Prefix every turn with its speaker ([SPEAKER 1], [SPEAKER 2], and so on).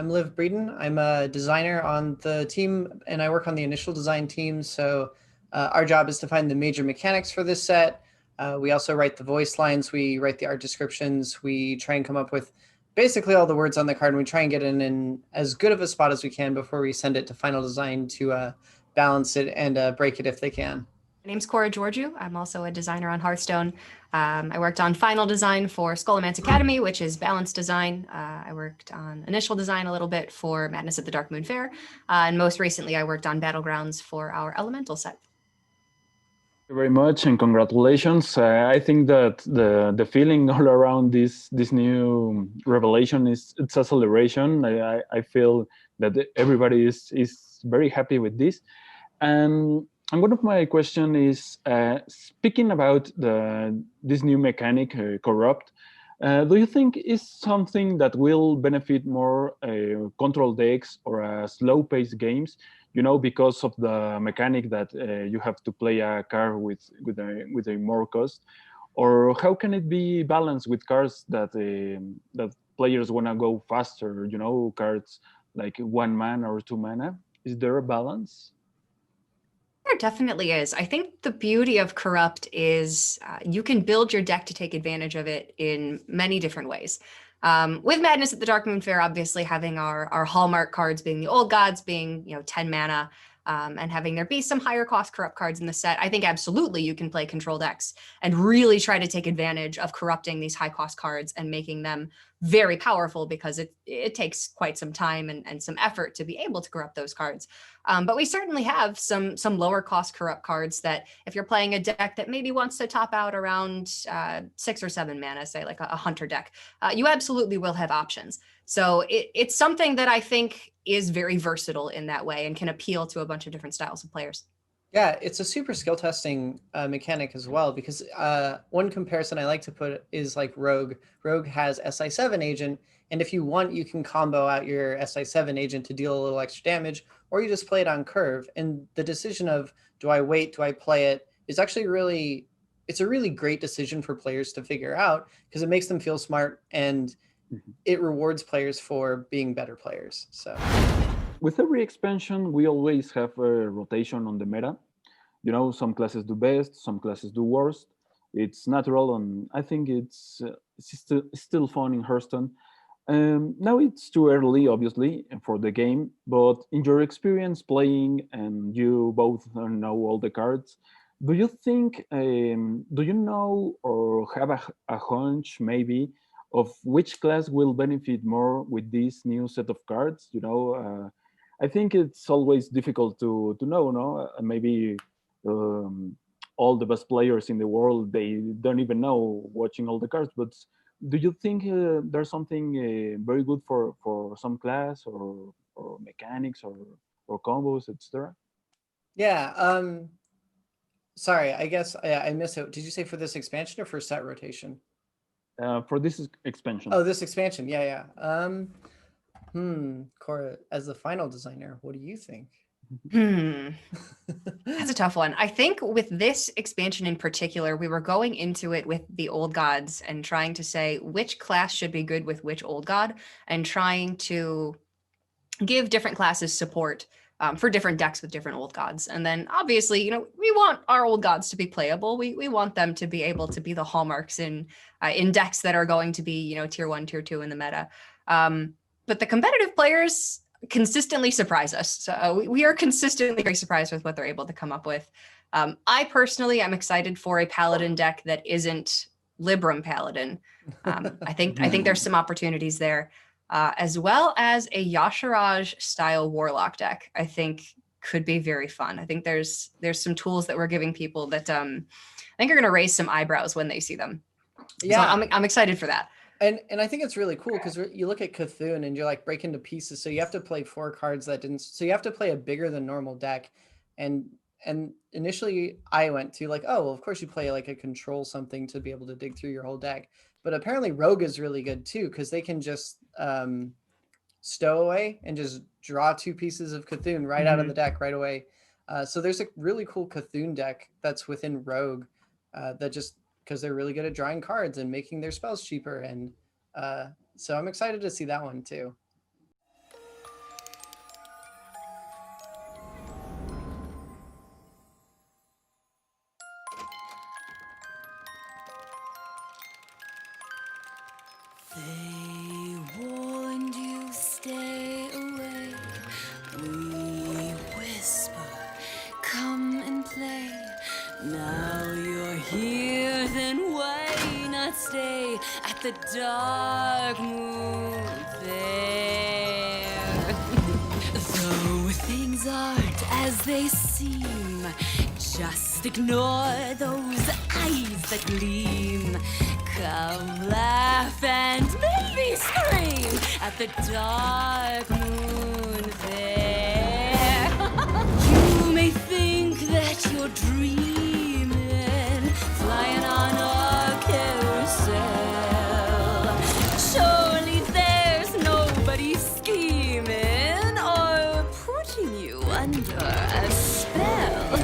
[SPEAKER 1] I'm Liv Breeden. I'm a designer on the team, and I work on the initial design team. So our job is to find the major mechanics for this set. We also write the voice lines. We write the art descriptions. We try and come up with basically all the words on the card, and we try and get it in as good of a spot as we can before we send it to final design to balance it and break it if they can.
[SPEAKER 2] My name's Cora Georgiou. I'm also a designer on Hearthstone. I worked on final design for Skullman's Academy, which is balanced design. I worked on initial design a little bit for Madness at the Darkmoon Faire. And most recently, I worked on Battlegrounds for our Elemental set.
[SPEAKER 3] Thank you very much and congratulations. I think that the feeling all around this new revelation is it's a celebration. I feel that everybody is very happy with this. And one of my question is, speaking about this new mechanic, corrupt, do you think is something that will benefit more control decks or slow-paced games? You know, because of the mechanic that you have to play a card with a more cost, or how can it be balanced with cards that that players want to go faster? You know, cards like 1 mana or 2 mana. Is there a balance?
[SPEAKER 2] There definitely is. I think the beauty of Corrupt is you can build your deck to take advantage of it in many different ways. With Madness at the Darkmoon Faire, obviously having our hallmark cards being the Old Gods, being 10 mana, and having there be some higher cost Corrupt cards in the set, I think absolutely you can play control decks and really try to take advantage of corrupting these high cost cards and making them very powerful, because it takes quite some time and some effort to be able to corrupt those cards. But we certainly have some lower cost corrupt cards that if you're playing a deck that maybe wants to top out around 6 or 7 mana, say like a hunter deck, you absolutely will have options. So it's something that I think is very versatile in that way and can appeal to a bunch of different styles of players.
[SPEAKER 1] Yeah, it's a super skill testing mechanic as well, because one comparison I like to put is like Rogue. Rogue has SI7 agent, and if you want, you can combo out your SI7 agent to deal a little extra damage, or you just play it on curve. And the decision of, do I wait, do I play it, is actually it's a really great decision for players to figure out, because it makes them feel smart and it rewards players for being better players. So
[SPEAKER 3] with every expansion, we always have a rotation on the meta. You know, some classes do best, some classes do worst. It's natural, and I think it's still fun in Hearthstone. Now it's too early, obviously, for the game, but in your experience playing, and you both know all the cards, do you think, do you know or have a hunch maybe of which class will benefit more with this new set of cards? You know, I think it's always difficult to know, no? Maybe all the best players in the world, they don't even know watching all the cards, but do you think there's something very good for some class or mechanics or combos, etc.?
[SPEAKER 1] yeah, sorry, I guess I missed it. Did you say for this expansion or for set rotation?
[SPEAKER 3] For this expansion.
[SPEAKER 1] Oh, this expansion, yeah. Cora, as the final designer, what do you think?
[SPEAKER 2] That's a tough one. I think with this expansion in particular, we were going into it with the Old Gods and trying to say which class should be good with which Old God, and trying to give different classes support for different decks with different Old Gods. And then obviously, we want our Old Gods to be playable. We want them to be able to be the hallmarks in decks that are going to be, tier 1, tier 2 in the meta. But the competitive players consistently surprise us. So we are consistently very surprised with what they're able to come up with. I personally am excited for a Paladin deck that isn't Libram Paladin. I think there's some opportunities there, as well as a Yasharaj style Warlock deck. I think could be very fun. I think there's some tools that we're giving people that I think are going to raise some eyebrows when they see them. Yeah, so I'm excited for that.
[SPEAKER 1] And I think it's really cool because you look at Cthulhu and you're like breaking to pieces. So you have to play 4 cards that didn't. So you have to play a bigger than normal deck. And initially I went to like, oh, well, of course you play like a control something to be able to dig through your whole deck. But apparently Rogue is really good too, because they can just stow away and just draw 2 pieces of Cthulhu right out of the deck right away. So there's a really cool Cthulhu deck that's within Rogue that just, because they're really good at drawing cards and making their spells cheaper. And so I'm excited to see that one too.
[SPEAKER 4] the Darkmoon Faire. Though things aren't as they seem, just ignore those eyes that gleam. Come laugh and maybe scream at the Darkmoon Faire. You may think that you're dreaming, flying on a carousel. Surely there's nobody scheming or putting you under a spell.